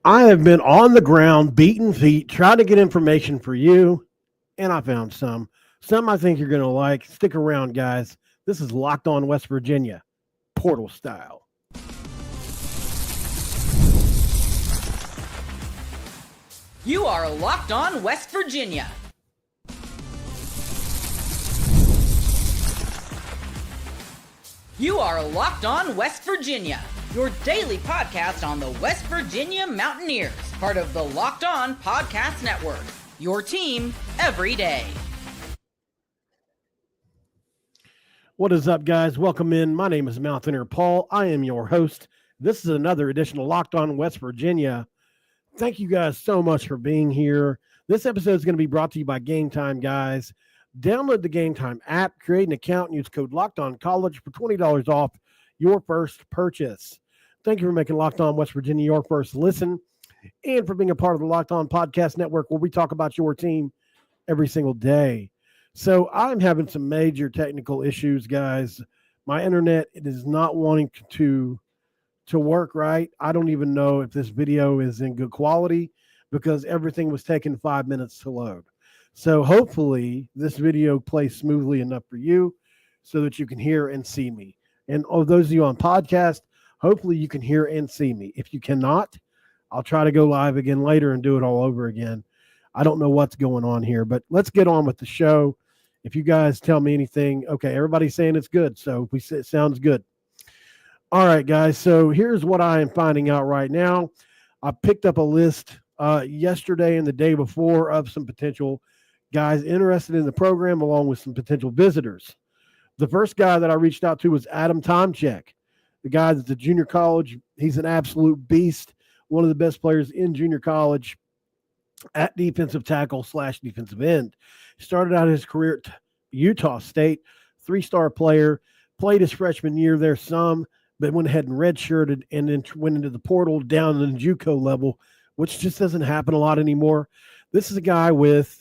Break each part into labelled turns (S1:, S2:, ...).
S1: I have been on the ground, beating feet, trying to get information for you, and I found some. Some I think you're going to like. Stick around, guys. This is Locked On West Virginia, portal style.
S2: You are Locked On West Virginia. You are Locked On West Virginia, your daily podcast on the West Virginia Mountaineers, part of the Locked On Podcast Network, your team every day.
S1: What is up, guys? Welcome in. My name is Mountaineer Paul. I am your host. This is another edition of Locked On West Virginia. Thank you guys so much for being here. This episode is going to be brought to you by Game Time, guys. Download the Game Time app, create an account, and use code LOCKEDONCollege for $20 off your first purchase. Thank you for making Locked On West Virginia your first listen and for being a part of the Locked On Podcast Network, where we talk about your team every single day. So I'm having some major technical issues, guys. My internet, it is not wanting to work right. I don't even know if this video is in good quality because everything was taking 5 minutes to load. So hopefully this video plays smoothly enough for you so that you can hear and see me. And those of you on podcast, hopefully you can hear and see me. If you cannot, I'll try to go live again later and do it all over again. I don't know what's going on here, but let's get on with the show. If you guys tell me anything, okay, everybody's saying it's good. So we say it sounds good. All right, guys. So here's what I am finding out right now. I picked up a list yesterday and the day before of some potential guys interested in the program, along with some potential visitors. The first guy that I reached out to was Adam Tomczyk, the guy that's at junior college. He's an absolute beast, one of the best players in junior college at defensive tackle / defensive end. Started out his career at Utah State, 3-star player, played his freshman year there some, but went ahead and redshirted and then went into the portal down in the JUCO level, which just doesn't happen a lot anymore. This is a guy with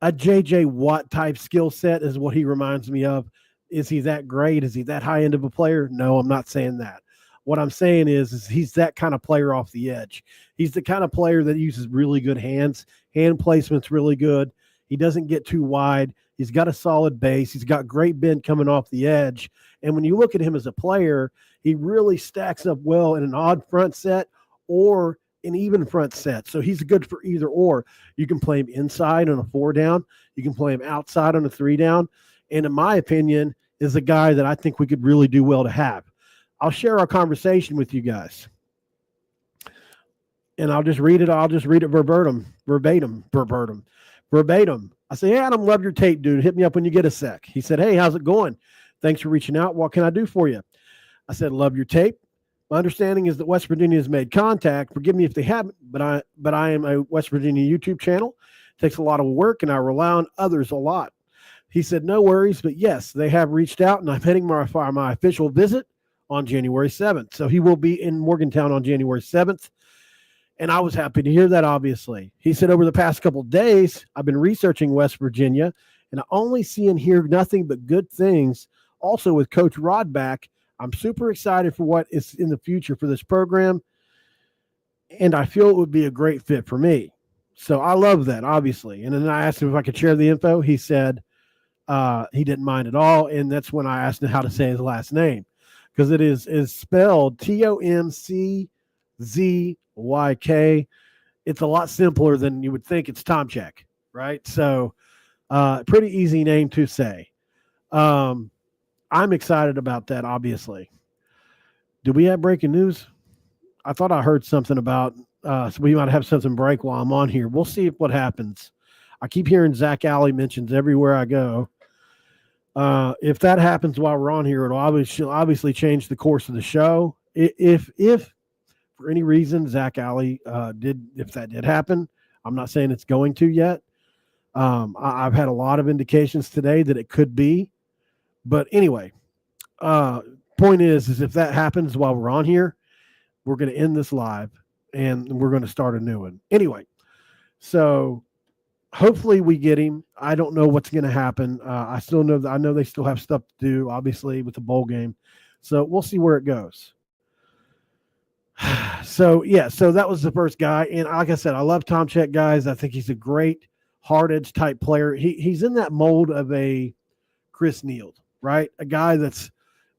S1: a J.J. Watt type skill set is what he reminds me of. Is he that great? Is he that high end of a player? No, I'm not saying that. What I'm saying is he's that kind of player off the edge. He's the kind of player that uses really good hands. Hand placement's really good. He doesn't get too wide. He's got a solid base. He's got great bend coming off the edge. And when you look at him as a player, he really stacks up well in an odd front set or an even front set. So he's good for either or. You can play him inside on a 4 down. You can play him outside on a 3 down. And in my opinion, is a guy that I think we could really do well to have. I'll share our conversation with you guys. And I'll just read it verbatim. I say, hey, Adam, love your tape, dude. Hit me up when you get a sec. He said, hey, how's it going? Thanks for reaching out. What can I do for you? I said, love your tape. My understanding is that West Virginia has made contact. Forgive me if they haven't, but I am a West Virginia YouTube channel. It takes a lot of work, and I rely on others a lot. He said, no worries, but yes, they have reached out, and I'm heading my official visit on January 7th. So he will be in Morgantown on January 7th. And I was happy to hear that, obviously. He said, over the past couple of days, I've been researching West Virginia, and I only see and hear nothing but good things. Also with Coach Rod back, I'm super excited for what is in the future for this program, and I feel it would be a great fit for me. So I love that, obviously. And then I asked him if I could share the info. He said he didn't mind at all, and that's when I asked him how to say his last name, because it is spelled Tomczyk. It's a lot simpler than you would think. It's Tomczyk, right? So pretty easy name to say. I'm excited about that, obviously. Do we have breaking news? I thought I heard something about so we might have something break while I'm on here. We'll see what happens. I keep hearing Zach Alley mentions everywhere I go. If that happens while we're on here, it'll obviously change the course of the show. If for any reason Zach Alley if that did happen, I'm not saying it's going to yet. I've had a lot of indications today that it could be. But anyway, point is if that happens while we're on here, we're going to end this live and we're going to start a new one. Anyway, so hopefully we get him. I don't know what's going to happen. I know they still have stuff to do, obviously, with the bowl game. So we'll see where it goes. So that was the first guy. And like I said, I love Tom Check, guys. I think he's a great hard edge type player. He's in that mold of a Chris Neal, right? A guy that's,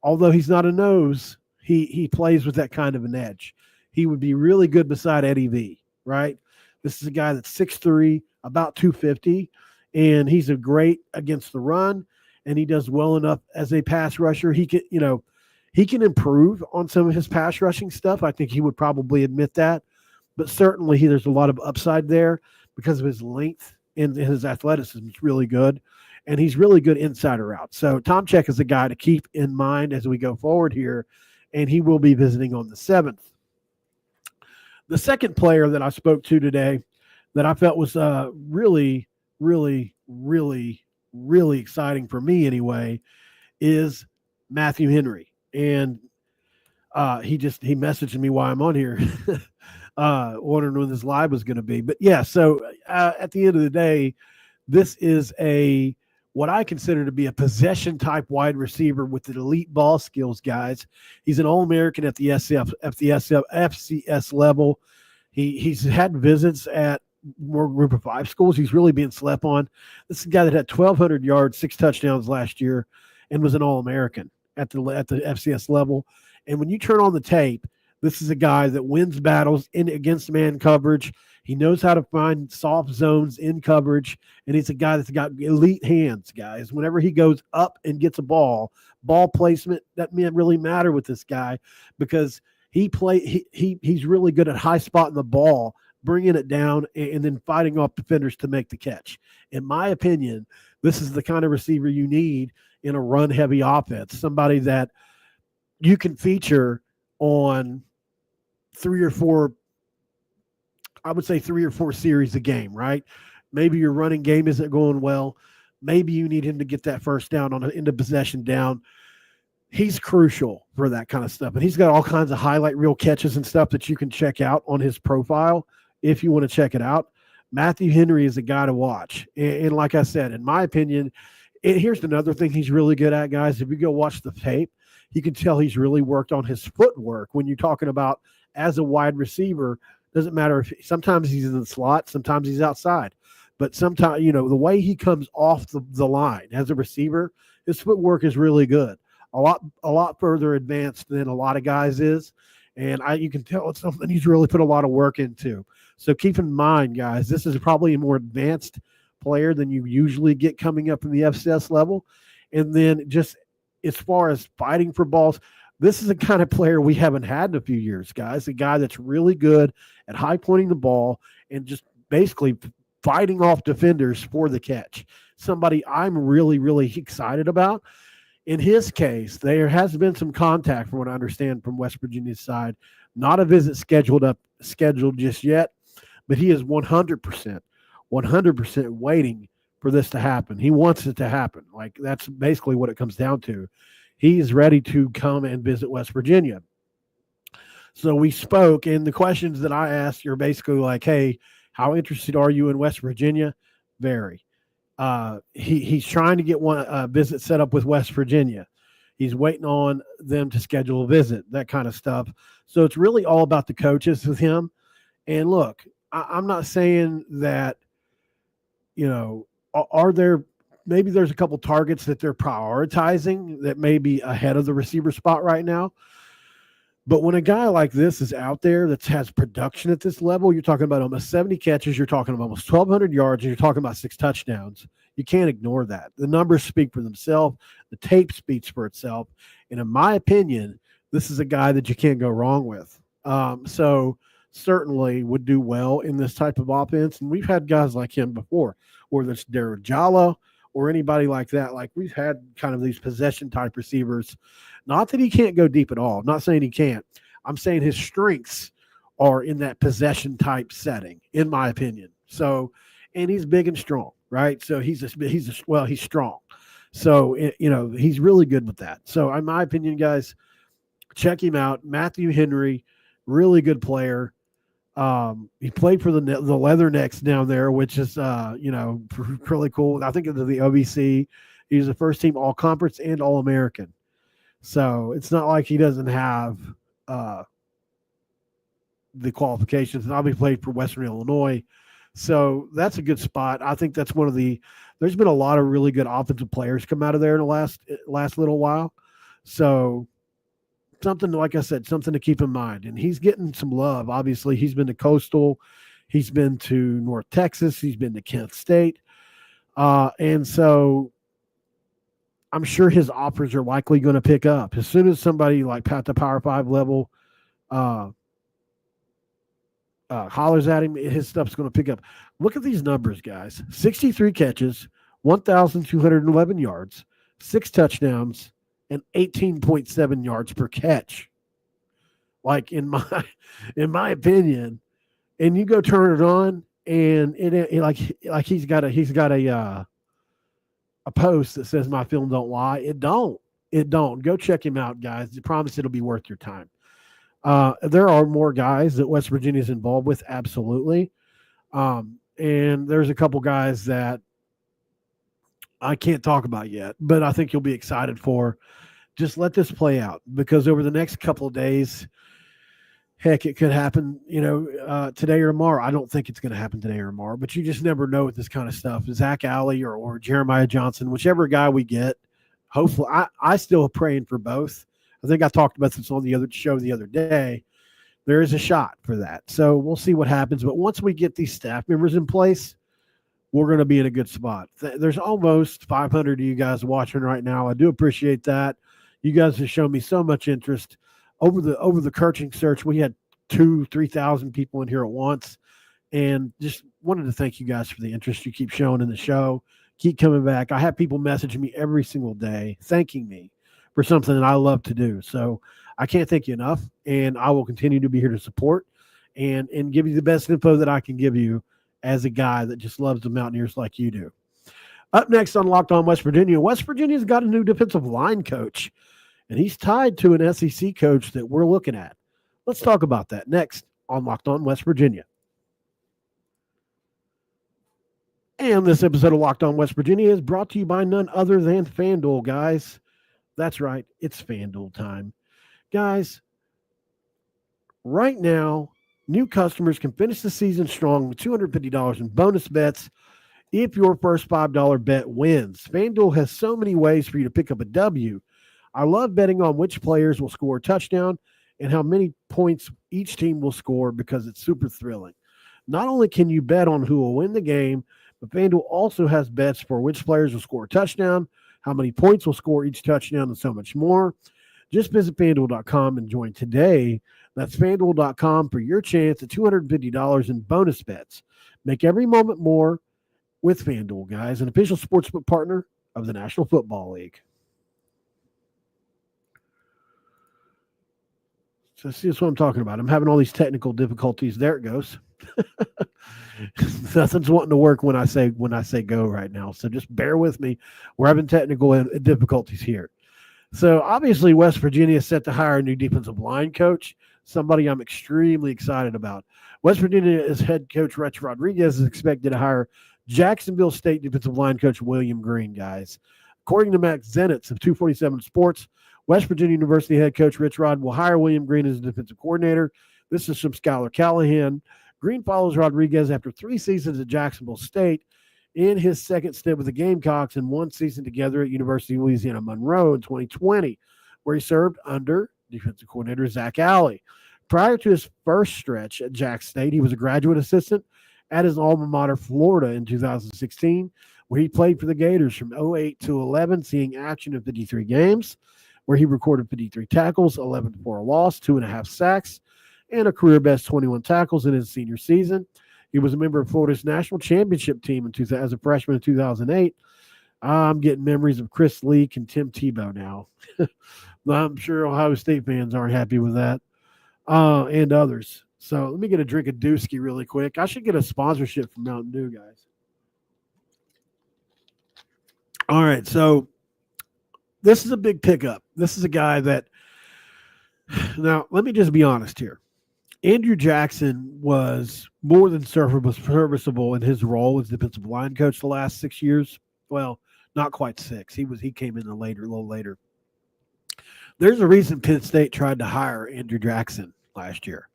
S1: although he's not a nose, he plays with that kind of an edge. He would be really good beside Eddie V, right? This is a guy that's 6'3", about 250, and he's a great against the run, and he does well enough as a pass rusher. He can improve on some of his pass rushing stuff. I think he would probably admit that, but certainly there's a lot of upside there because of his length and his athleticism is really good, and he's really good inside or out. So Tom Check is a guy to keep in mind as we go forward here, and he will be visiting on the 7th. The second player that I spoke to today that I felt was really, really, really, really exciting for me anyway is Matthew Henry. And he messaged me while I'm on here, wondering when this live was going to be. But yeah, so at the end of the day, this is what I consider to be a possession type wide receiver with the elite ball skills, guys. He's an All-American at the FCS level. He's had visits at more Group of 5 schools. He's really being slept on. This is a guy that had 1,200 yards, 6 touchdowns last year, and was an All-American at the FCS level. And when you turn on the tape, this is a guy that wins battles against man coverage. He knows how to find soft zones in coverage, and he's a guy that's got elite hands, guys. Whenever he goes up and gets a ball placement, that doesn't really matter with this guy because he's really good at high spotting the ball, bringing it down, and then fighting off defenders to make the catch. In my opinion, this is the kind of receiver you need in a run-heavy offense, somebody that you can feature on 3 or 4 series a game, right? Maybe your running game isn't going well. Maybe you need him to get that first down on an end of possession down. He's crucial for that kind of stuff. And he's got all kinds of highlight reel catches and stuff that you can check out on his profile if you want to check it out. Matthew Henry is a guy to watch. And like I said, in my opinion, here's another thing he's really good at, guys. If you go watch the tape, you can tell he's really worked on his footwork when you're talking about as a wide receiver. Doesn't matter if sometimes he's in the slot, sometimes he's outside. But sometimes, the way he comes off the line as a receiver, his footwork is really good. A lot further advanced than a lot of guys is. And you can tell it's something he's really put a lot of work into. So keep in mind, guys, this is probably a more advanced player than you usually get coming up in the FCS level. And then just as far as fighting for balls, this is the kind of player we haven't had in a few years, guys. A guy that's really good at high pointing the ball and just basically fighting off defenders for the catch. Somebody I'm really, really excited about. In his case, there has been some contact, from what I understand, from West Virginia's side. Not a visit scheduled just yet, but he is 100% waiting for this to happen. He wants it to happen. Like, that's basically what it comes down to. He is ready to come and visit West Virginia. So we spoke, and the questions that I asked are basically like, hey, how interested are you in West Virginia? Very. He's trying to get one visit set up with West Virginia. He's waiting on them to schedule a visit, that kind of stuff. So it's really all about the coaches with him. And look, I'm not saying that, maybe there's a couple targets that they're prioritizing that may be ahead of the receiver spot right now. But when a guy like this is out there that has production at this level, you're talking about almost 70 catches, you're talking about almost 1,200 yards, and you're talking about 6 touchdowns. You can't ignore that. The numbers speak for themselves. The tape speaks for itself. And in my opinion, this is a guy that you can't go wrong with. So certainly would do well in this type of offense. And we've had guys like him before, whether it's Darren Jallo or anybody like that. Like, we've had kind of these possession type receivers. Not that he can't go deep at all. I'm not saying he can't. I'm saying his strengths are in that possession type setting, in my opinion. So, and he's big and strong, right? So he's strong. So, he's really good with that. So in my opinion, guys, check him out. Matthew Henry, really good player. He played for the Leathernecks down there, which is, really cool. I think of the OVC. He was a first team All-Conference and All-American. So it's not like he doesn't have the qualifications, and I'll be playing for Western Illinois. So that's a good spot. I think that's one of the. There's been a lot of really good offensive players come out of there in the last little while. So something, like I said, something to keep in mind. And he's getting some love. Obviously, he's been to Coastal, he's been to North Texas, he's been to Kent State, and so I'm sure his offers are likely going to pick up as soon as somebody like at the Power 5 level hollers at him. His stuff's going to pick up. Look at these numbers, guys: 63 catches, 1,211 yards, 6 touchdowns, and 18.7 yards per catch. Like in my opinion, and you go turn it on, and it like he's got a post that says my film don't lie. It don't. Go check him out, guys. I promise it'll be worth your time. There are more guys that West Virginia is involved with, absolutely. And there's a couple guys that I can't talk about yet, but I think you'll be excited for. Just let this play out, because over the next couple of days, heck, it could happen, today or tomorrow. I don't think it's going to happen today or tomorrow, but you just never know with this kind of stuff. Zach Alley or Jeremiah Johnson, whichever guy we get, hopefully, I still praying for both. I think I talked about this on the other show the other day. There is a shot for that. So we'll see what happens. But once we get these staff members in place, we're going to be in a good spot. There's almost 500 of you guys watching right now. I do appreciate that. You guys have shown me so much interest. Over the coaching search, we had 2,000-3,000 people in here at once. And just wanted to thank you guys for the interest you keep showing in the show. Keep coming back. I have people messaging me every single day thanking me for something that I love to do. So I can't thank you enough, and I will continue to be here to support and give you the best info that I can give you as a guy that just loves the Mountaineers like you do. Up next on Locked On West Virginia, West Virginia's got a new defensive line coach, and he's tied to an SEC coach that we're looking at. Let's talk about that next on Locked On West Virginia. And this episode of Locked On West Virginia is brought to you by none other than FanDuel, guys. That's right. It's FanDuel time. Guys, right now, new customers can finish the season strong with $250 in bonus bets if your first $5 bet wins. FanDuel has so many ways for you to pick up a W. I love betting on which players will score a touchdown and how many points each team will score because it's super thrilling. Not only can you bet on who will win the game, but FanDuel also has bets for which players will score a touchdown, how many points will score each touchdown, and so much more. Just visit FanDuel.com and join today. That's FanDuel.com for your chance at $250 in bonus bets. Make every moment more with FanDuel, guys, an official sportsbook partner of the National Football League. So see, that's what I'm talking about. I'm having all these technical difficulties. There it goes. Nothing's wanting to work when I say go right now. So just bear with me. We're having technical difficulties here. So obviously West Virginia is set to hire a new defensive line coach, somebody I'm extremely excited about. West Virginia's head coach Rich Rodriguez is expected to hire Jacksonville State defensive line coach William Green, guys. According to Max Zenitz of 247 Sports, West Virginia University head coach Rich Rod will hire William Green as defensive coordinator. This is from Skylar Callahan. Green follows Rodriguez after 3 seasons at Jacksonville State, in his second stint with the Gamecocks, and 1 season together at University of Louisiana Monroe in 2020, where he served under defensive coordinator Zach Alley. Prior to his first stretch at Jack State, he was a graduate assistant at his alma mater, Florida, in 2016, where he played for the Gators from 2008 to 11, seeing action in 53 games, where he recorded 53 tackles, 11 for a loss, 2.5 sacks, and a career-best 21 tackles in his senior season. He was a member of Florida's national championship team as a freshman in 2008. I'm getting memories of Chris Leak and Tim Tebow now. I'm sure Ohio State fans aren't happy with that, and others. So let me get a drink of Dooski really quick. I should get a sponsorship from Mountain Dew, guys. All right, so this is a big pickup. This is a guy that – now, let me just be honest here. Andrew Jackson was more than serviceable in his role as defensive line coach the last 6 years. Well, not quite 6. He came in a little later. There's a reason Penn State tried to hire Andrew Jackson last year.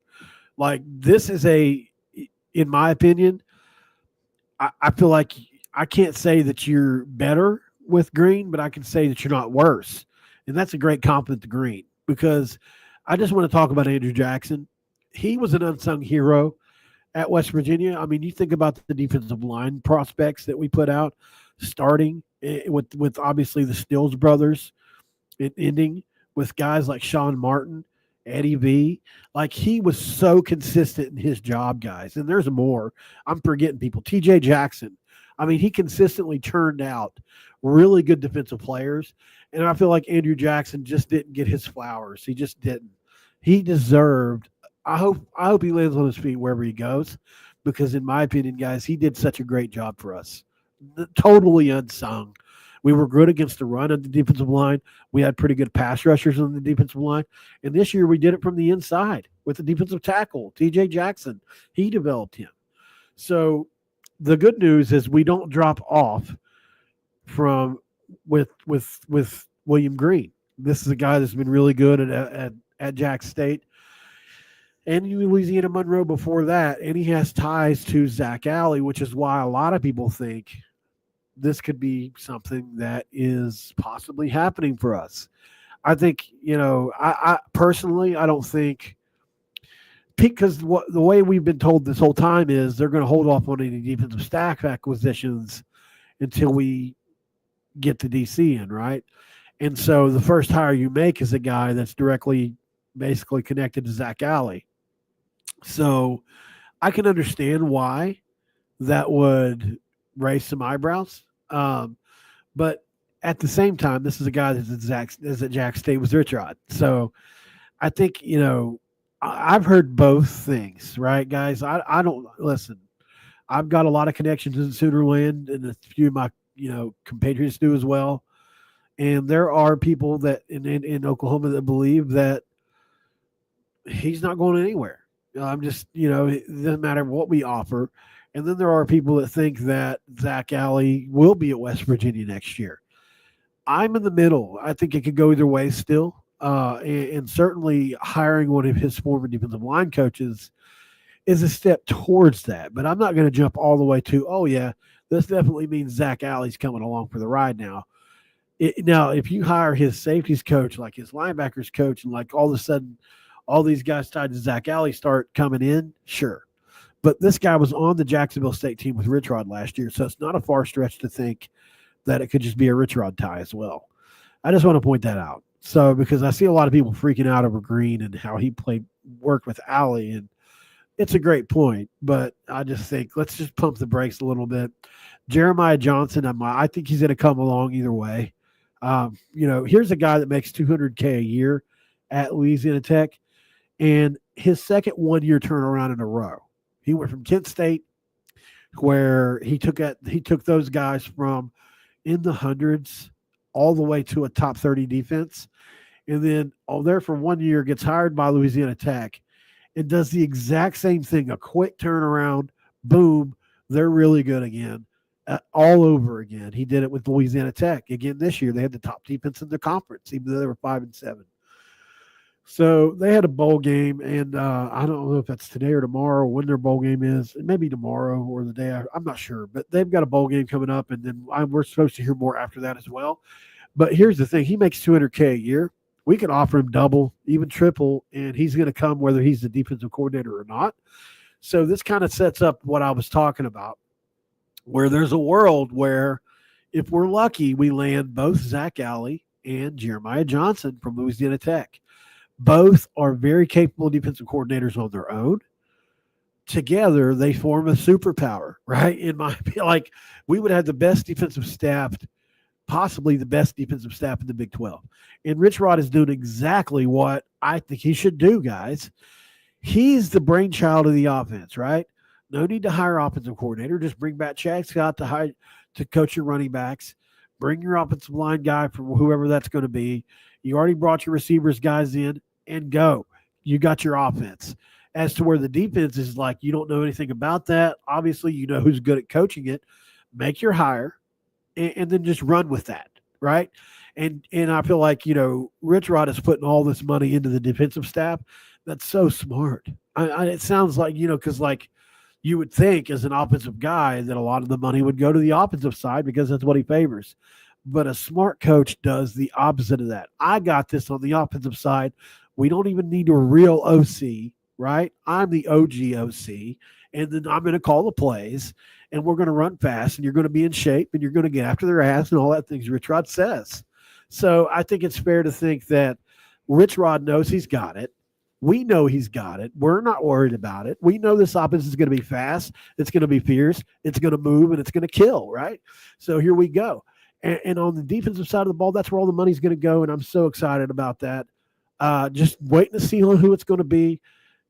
S1: Like this is in my opinion, I feel like I can't say that you're better with Green, but I can say that you're not worse. And that's a great compliment to Green because I just want to talk about Andrew Jackson. He was an unsung hero at West Virginia. I mean, you think about the defensive line prospects that we put out starting with obviously the STUDS brothers and ending with guys like Sean Martin, Eddie V. Like he was so consistent in his job, guys. And there's more. I'm forgetting people. TJ Jackson. I mean, he consistently turned out really good defensive players. And I feel like Andrew Jackson just didn't get his flowers. He just didn't. He deserved. I hope he lands on his feet wherever he goes, because in my opinion, guys, he did such a great job for us. Totally unsung. We were good against the run of the defensive line. We had pretty good pass rushers on the defensive line. And this year we did it from the inside with the defensive tackle, TJ Jackson. He developed him. So the good news is we don't drop off from with William Green. This is a guy that's been really good at Jackson State and Louisiana Monroe before that, and he has ties to Zach Alley, which is why a lot of people think this could be something that is possibly happening for us. I think, I personally, I don't think, because the way we've been told this whole time is they're going to hold off on any defensive staff acquisitions until we get the DC in, right? And so the first hire you make is a guy that's directly basically connected to Zach Alley. So I can understand why that would raise some eyebrows. But at the same time, this is a guy that's at Jack State with Rich Rod. So I think, I've heard both things, right, guys? I don't listen. I've got a lot of connections in Soonerland, and a few of my, compatriots do as well. And there are people that in Oklahoma that believe that he's not going anywhere. I'm just, it doesn't matter what we offer. And then there are people that think that Zach Alley will be at West Virginia next year. I'm in the middle. I think it could go either way still. And certainly hiring one of his former defensive line coaches is a step towards that. But I'm not going to jump all the way to, oh, yeah, this definitely means Zach Alley's coming along for the ride now. Now, if you hire his safeties coach, like his linebackers coach, and like all of a sudden all these guys tied to Zach Alley start coming in, sure. But this guy was on the Jacksonville State team with Rich Rod last year, so it's not a far stretch to think that it could just be a Rich Rod tie as well. I just want to point that out. So because I see a lot of people freaking out over Green and how he worked with Alley, and it's a great point, but I just think let's just pump the brakes a little bit. Jeremiah Johnson, I think he's going to come along either way. Here's a guy that makes $200K a year at Louisiana Tech, and his second 1 year turnaround in a row. He went from Kent State, where he took those guys from in the hundreds all the way to a top 30 defense, and then there for 1 year gets hired by Louisiana Tech and does the exact same thing, a quick turnaround, boom, they're really good again, all over again. He did it with Louisiana Tech again this year. They had the top defense in the conference, even though they were 5-7. So they had a bowl game, and I don't know if that's today or tomorrow, when their bowl game is. It may be tomorrow or the day after. I'm not sure, but they've got a bowl game coming up, and then we're supposed to hear more after that as well. But here's the thing. He makes $200K a year. We can offer him double, even triple, and he's going to come whether he's the defensive coordinator or not. So this kind of sets up what I was talking about, where there's a world where if we're lucky, we land both Zach Alley and Jeremiah Johnson from Louisiana Tech. Both are very capable defensive coordinators on their own. Together, they form a superpower, right? In my opinion, like we would have the best defensive staff, possibly the best defensive staff in the Big 12. And Rich Rod is doing exactly what I think he should do, guys. He's the brainchild of the offense, right? No need to hire offensive coordinator. Just bring back Chad Scott to coach your running backs. Bring your offensive line guy from whoever that's going to be. You already brought your receivers guys in, and go. You got your offense. As to where the defense is like, you don't know anything about that. Obviously, you know who's good at coaching it. Make your hire, and then just run with that, right? And I feel like, Rich Rod is putting all this money into the defensive staff. That's so smart. It sounds like, because like you would think as an offensive guy that a lot of the money would go to the offensive side because that's what he favors. But a smart coach does the opposite of that. I got this on the offensive side. We don't even need a real OC, right? I'm the OG OC, and then I'm going to call the plays, and we're going to run fast, and you're going to be in shape, and you're going to get after their ass and all that things Rich Rod says. So I think it's fair to think that Rich Rod knows he's got it. We know he's got it. We're not worried about it. We know this offense is going to be fast. It's going to be fierce. It's going to move, and it's going to kill, right? So here we go. And on the defensive side of the ball, that's where all the money's going to go, and I'm so excited about that. Just waiting to see who it's going to be.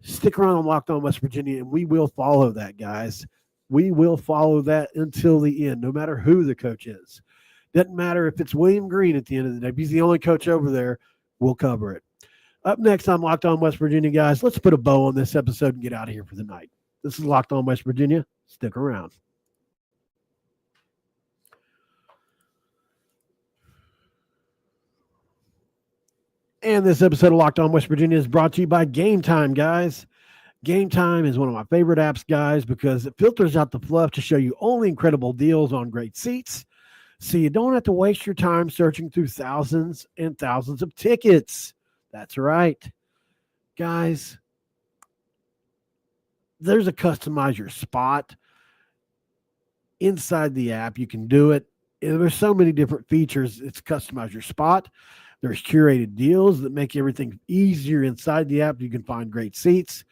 S1: Stick around on Locked On West Virginia, and we will follow that, guys. We will follow that until the end, no matter who the coach is. Doesn't matter if it's William Green at the end of the day. If he's the only coach over there, we'll cover it. Up next on Locked On West Virginia, guys, let's put a bow on this episode and get out of here for the night. This is Locked On West Virginia. Stick around. And this episode of Locked On West Virginia is brought to you by Game Time, guys. Game Time is one of my favorite apps, guys, because it filters out the fluff to show you only incredible deals on great seats, so you don't have to waste your time searching through thousands and thousands of tickets. That's right. Guys, there's a customize your spot inside the app. You can do it. And there's so many different features. It's customize your spot. There's curated deals that make everything easier inside the app. You can find great seats.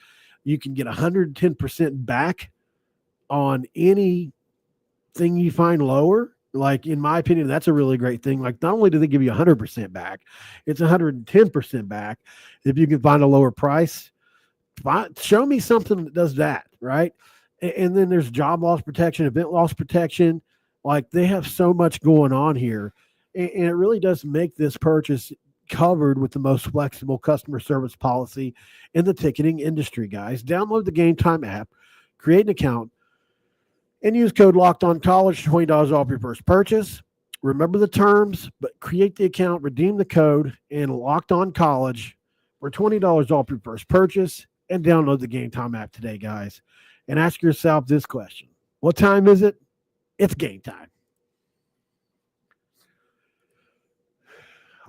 S1: You can get 110% back on anything you find lower. Like, in my opinion, that's a really great thing. Like, not only do they give you 100% back, it's 110% back. If you can find a lower price, show me something that does that, right? And then there's job loss protection, event loss protection. Like, they have so much going on here. And it really does make this purchase covered with the most flexible customer service policy in the ticketing industry, guys. Download the Game Time app, create an account, and use code LOCKEDONCollege for $20 off your first purchase. Remember the terms, but create the account, redeem the code, and Locked On College for $20 off your first purchase. And download the Game Time app today, guys. And ask yourself this question. What time is it? It's game time.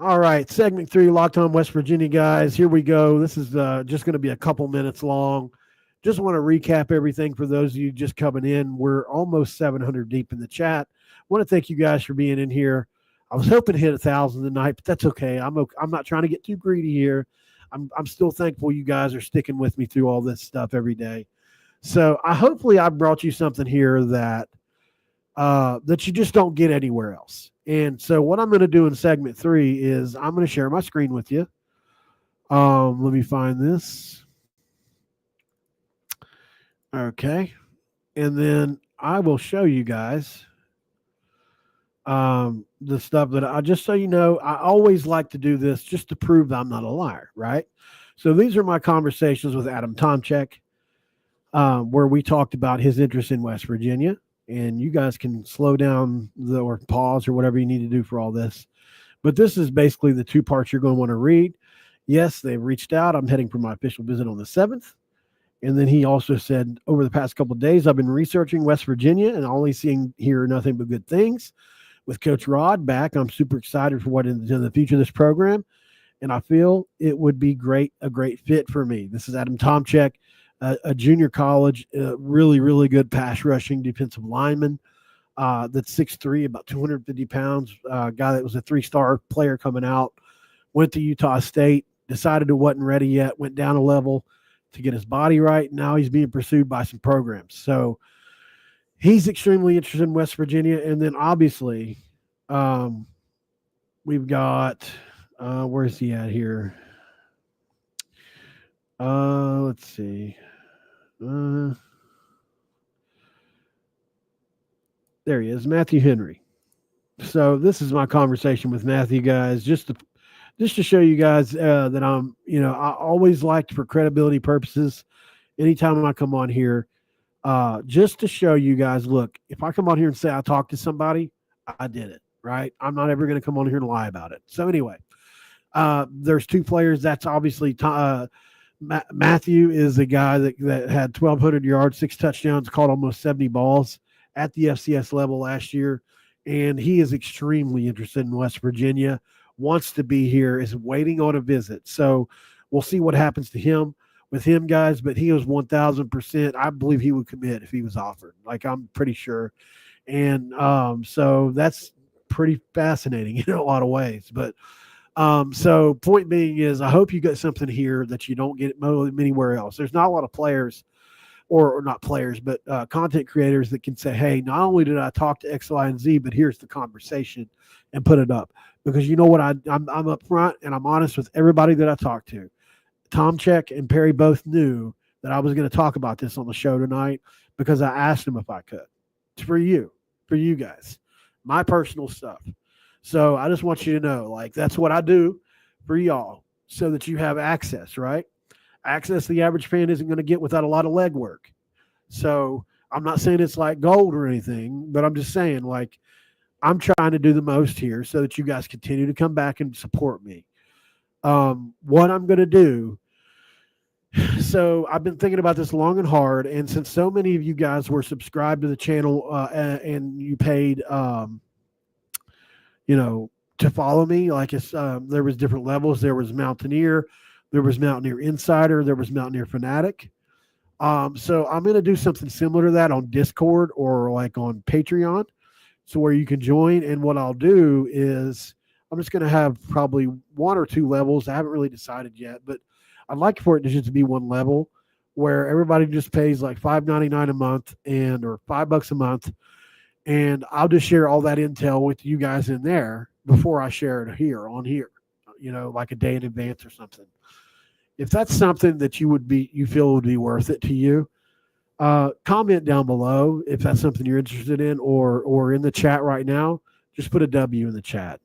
S1: All right, segment 3, Locked On West Virginia, guys. Here we go. This is just going to be a couple minutes long. Just want to recap everything for those of you just coming in. We're almost 700 deep in the chat. I want to thank you guys for being in here. I was hoping to hit 1,000 tonight, but that's okay. I'm not trying to get too greedy here. I'm still thankful you guys are sticking with me through all this stuff every day. So hopefully I brought you something here that you just don't get anywhere else. And so what I'm going to do in segment 3 is I'm going to share my screen with you. Let me find this. Okay. And then I will show you guys the stuff that just so you know, I always like to do this just to prove that I'm not a liar, right? So these are my conversations with Adam Tomczyk, where we talked about his interest in West Virginia. And you guys can slow down or pause or whatever you need to do for all this. But this is basically the 2 parts you're going to want to read. Yes, they've reached out. I'm heading for my official visit on the 7th. And then he also said, over the past couple of days, I've been researching West Virginia and only hear nothing but good things. With Coach Rod back, I'm super excited for what is in the future of this program. And I feel it would be a great fit for me. This is Adam Tomczyk. A junior college, really, really good pass rushing defensive lineman that's 6'3", about 250 pounds, guy that was a 3-star player coming out, went to Utah State, decided it wasn't ready yet, went down a level to get his body right. Now he's being pursued by some programs. So he's extremely interested in West Virginia. And then obviously we've got, where's he at here? Let's see. There he is, Matthew Henry. So this is my conversation with Matthew, guys, just to show you guys that I'm, I always liked, for credibility purposes, anytime I come on here, just to show you guys, look, if I come on here and say I talked to somebody, I did it, right? I'm not ever going to come on here and lie about it. So anyway, there's 2 players. That's obviously Matthew is a guy that had 1,200 yards, 6 touchdowns, caught almost 70 balls at the FCS level last year. And he is extremely interested in West Virginia, wants to be here, is waiting on a visit. So we'll see what happens to him with him, guys. But he was 1,000%. I believe he would commit if he was offered. Like, I'm pretty sure. And so that's pretty fascinating in a lot of ways. But so point being is, I hope you get something here that you don't get anywhere else. There's not a lot of players, or not players, but content creators that can say, hey, not only did I talk to X, Y, and Z, but here's the conversation, and put it up. Because you know what, I'm upfront and I'm honest with everybody that I talk to. Tom Check and Perry both knew that I was going to talk about this on the show tonight, because I asked them if I could. It's for you guys, my personal stuff. So I just want you to know, like, that's what I do for y'all, so that you have access, right? Access the average fan isn't going to get without a lot of legwork. So I'm not saying it's like gold or anything, but I'm just saying, like, I'm trying to do the most here so that you guys continue to come back and support me. What I'm going to do, so I've been thinking about this long and hard, and since so many of you guys were subscribed to the channel and you paid to follow me, like it's there was different levels. There was Mountaineer, there was Mountaineer Insider, there was Mountaineer Fanatic. So I'm going to do something similar to that on Discord or like on Patreon, so where you can join. And what I'll do is I'm just going to have probably 1 or 2 levels. I haven't really decided yet, but I'd like for it to just be one level where everybody just pays like $5.99 a month or $5 a month. And I'll just share all that intel with you guys in there before I share it on here, like a day in advance or something. If that's something that you feel would be worth it to you, comment down below if that's something you're interested in, or in the chat right now, just put a W in the chat.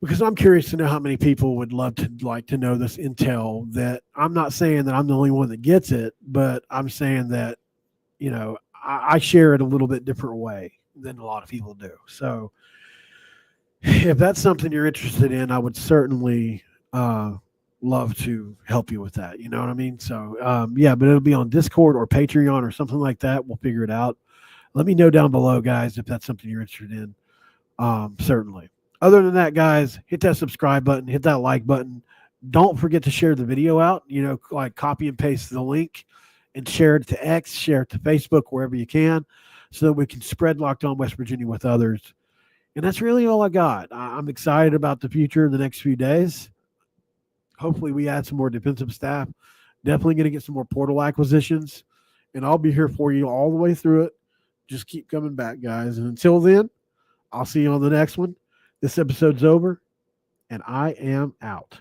S1: Because I'm curious to know how many people would love to know this intel. That I'm not saying that I'm the only one that gets it, but I'm saying that, I share it a little bit different way than a lot of people do. So if that's something you're interested in, I would certainly love to help you with that. You know what I mean? So but it'll be on Discord or Patreon or something like that. We'll figure it out. Let me know down below, guys, if that's something you're interested in. Certainly. Other than that, guys, hit that subscribe button, hit that like button. Don't forget to share the video out, like copy and paste the link and share it to X, share it to Facebook, wherever you can, so that we can spread Locked On West Virginia with others. And that's really all I got. I'm excited about the future in the next few days. Hopefully we add some more defensive staff. Definitely going to get some more portal acquisitions. And I'll be here for you all the way through it. Just keep coming back, guys. And until then, I'll see you on the next one. This episode's over, and I am out.